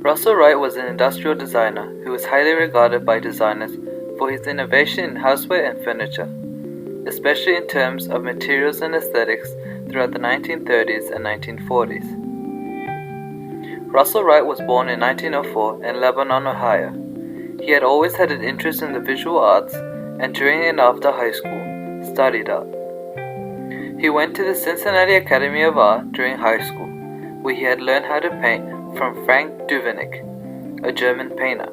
Russel Wright was an industrial designer who was highly regarded by designers for his innovation in houseware and furniture, especially in terms of materials and aesthetics throughout the 1930s and 1940s. Russel Wright was born in 1904 in Lebanon, Ohio. He had always had an interest in the visual arts and during and after high school studied art. He went to the Cincinnati Academy of Art during high school, where he had learned how to paint from Frank Duveneck, a German painter.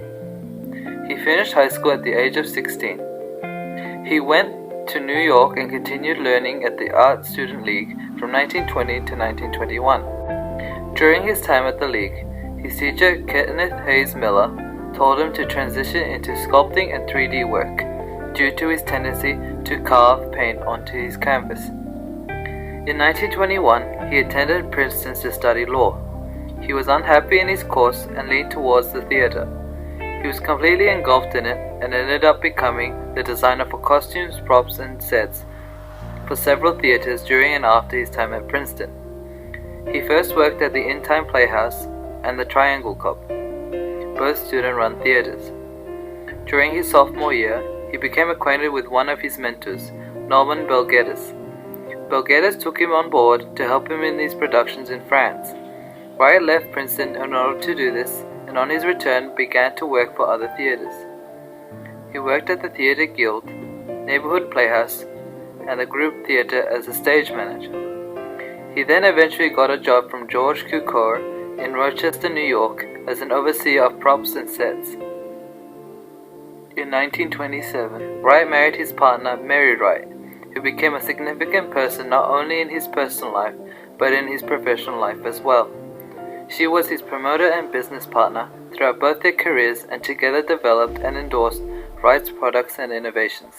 He finished high school at the age of 16. He went to New York and continued learning at the Art Student League from 1920 to 1921. During his time at the league, his teacher Kenneth Hayes Miller told him to transition into sculpting and 3D work due to his tendency to carve paint onto his canvas. In 1921, he attended Princeton to study law. He was unhappy in his course and leaned towards the theater. He was completely engulfed in it and ended up becoming the designer for costumes, props, and sets for several theaters during and after his time at Princeton. He first worked at the In Time Playhouse and the Triangle Club, both student-run theaters. During his sophomore year, he became acquainted with one of his mentors, Norman Belguedes. Belguedes took him on board to help him in these productions in France. Wright left Princeton in order to do this, and on his return began to work for other theaters. He worked at the Theatre Guild, Neighborhood Playhouse, and the Group Theatre as a stage manager. He then eventually got a job from George Cukor in Rochester, New York, as an overseer of props and sets. In 1927, Wright married his partner, Mary Wright, who became a significant person not only in his personal life, but in his professional life as well. She was his promoter and business partner throughout both their careers and together developed and endorsed Wright's products and innovations.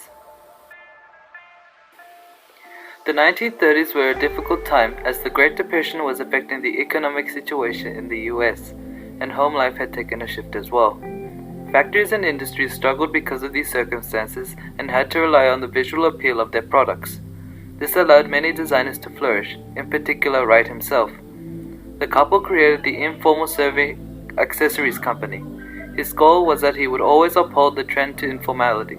The 1930s were a difficult time as the Great Depression was affecting the economic situation in the US, and home life had taken a shift as well. Factories and industries struggled because of these circumstances and had to rely on the visual appeal of their products. This allowed many designers to flourish, in particular Wright himself. The couple created the Informal Serving Accessories Company. His goal was that he would always uphold the trend to informality,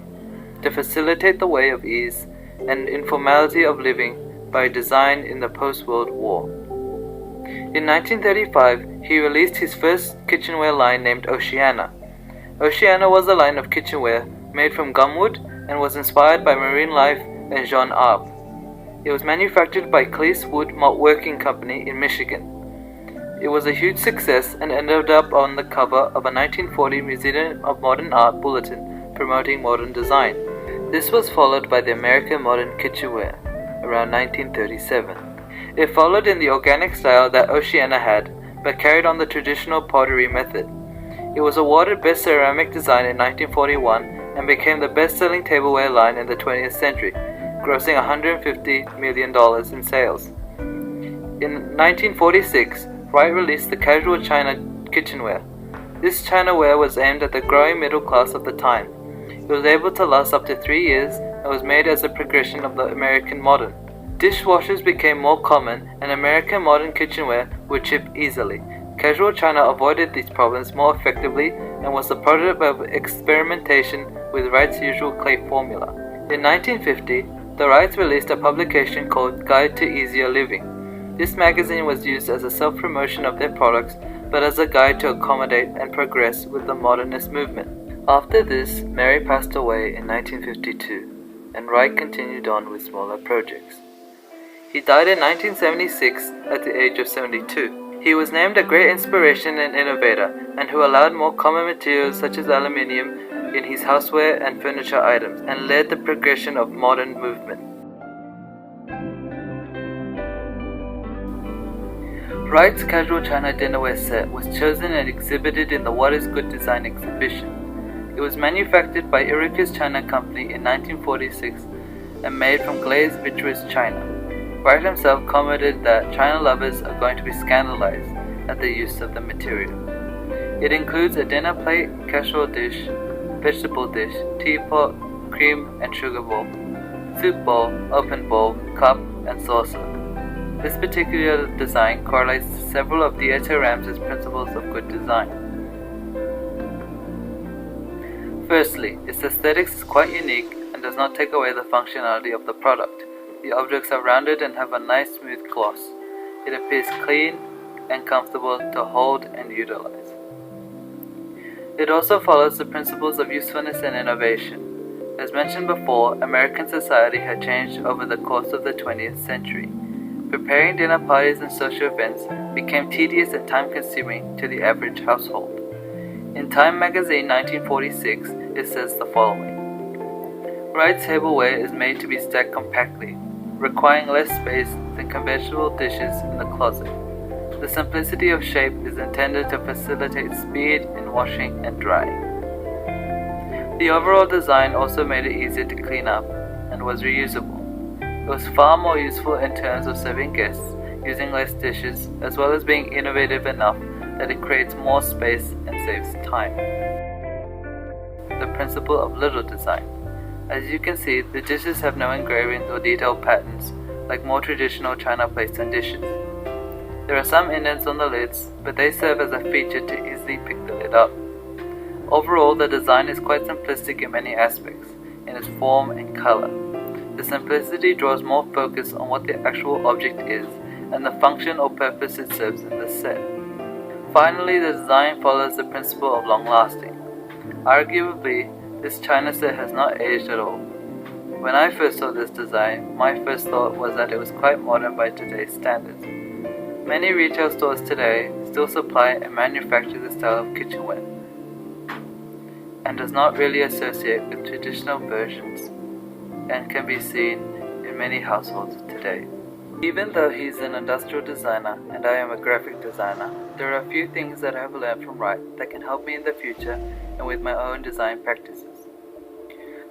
to facilitate the way of ease and informality of living by design in the post-World War. In 1935, he released his first kitchenware line named Oceana. Oceana was a line of kitchenware made from gumwood and was inspired by marine life and Jean Arp. It was manufactured by Cleese Wood Working Company in Michigan. It was a huge success and ended up on the cover of a 1940 Museum of Modern Art bulletin promoting modern design. This was followed by the American Modern Kitchenware around 1937. It followed in the organic style that Oceana had, but carried on the traditional pottery method. It was awarded Best Ceramic Design in 1941 and became the best-selling tableware line in the 20th century, grossing $150 million in sales. In 1946, Wright released the Casual China Kitchenware. This chinaware was aimed at the growing middle class of the time. It was able to last up to 3 years and was made as a progression of the American Modern. Dishwashers became more common and American Modern kitchenware would chip easily. Casual China avoided these problems more effectively and was the product of experimentation with Wright's usual clay formula. In 1950, the Wrights released a publication called Guide to Easier Living. This magazine was used as a self-promotion of their products, but as a guide to accommodate and progress with the modernist movement. After this, Mary passed away in 1952, and Wright continued on with smaller projects. He died in 1976 at the age of 72. He was named a great inspiration and innovator, and who allowed more common materials such as aluminium in his houseware and furniture items, and led the progression of modern movement. Wright's Casual China dinnerware set was chosen and exhibited in the What is Good Design exhibition. It was manufactured by Iroquois China Company in 1946 and made from glazed vitreous china. Wright himself commented that China lovers are going to be scandalized at the use of the material. It includes a dinner plate, casserole dish, vegetable dish, teapot, cream and sugar bowl, soup bowl, open bowl, cup, and saucer. This particular design correlates to several of Dieter Ramsey's principles of good design. Firstly, its aesthetics is quite unique and does not take away the functionality of the product. The objects are rounded and have a nice smooth gloss. It appears clean and comfortable to hold and utilize. It also follows the principles of usefulness and innovation. As mentioned before, American society had changed over the course of the 20th century. Preparing dinner parties and social events became tedious and time-consuming to the average household. In Time magazine 1946, it says the following: Wright's tableware is made to be stacked compactly, requiring less space than conventional dishes in the closet. The simplicity of shape is intended to facilitate speed in washing and drying. The overall design also made it easier to clean up and was reusable. It was far more useful in terms of serving guests, using less dishes, as well as being innovative enough that it creates more space and saves time. The principle of little design. As you can see, the dishes have no engravings or detailed patterns like more traditional china plates and dishes. There are some indents on the lids, but they serve as a feature to easily pick the lid up. Overall, the design is quite simplistic in many aspects, in its form and color. The simplicity draws more focus on what the actual object is and the function or purpose it serves in the set. Finally, the design follows the principle of long-lasting. Arguably, this china set has not aged at all. When I first saw this design, my first thought was that it was quite modern by today's standards. Many retail stores today still supply and manufacture this style of kitchenware, and does not really associate with traditional versions, and can be seen in many households today. Even though he's an industrial designer and I am a graphic designer, there are a few things that I have learned from Wright that can help me in the future and with my own design practices.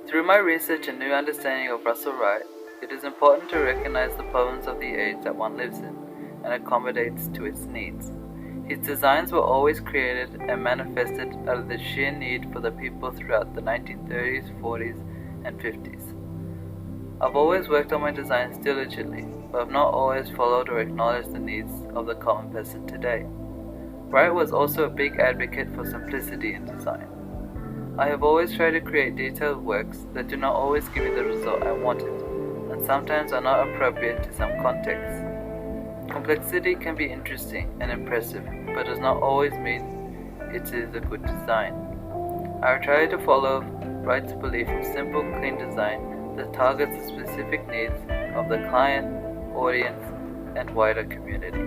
Through my research and new understanding of Russel Wright, it is important to recognize the problems of the age that one lives in and accommodates to its needs. His designs were always created and manifested out of the sheer need for the people throughout the 1930s, 40s, and 50s. I've always worked on my designs diligently, but have not always followed or acknowledged the needs of the common person today. Wright was also a big advocate for simplicity in design. I have always tried to create detailed works that do not always give me the result I wanted, and sometimes are not appropriate to some contexts. Complexity can be interesting and impressive, but does not always mean it is a good design. I have tried to follow Wright's belief of simple, clean design that targets the specific needs of the client, audience, and wider community.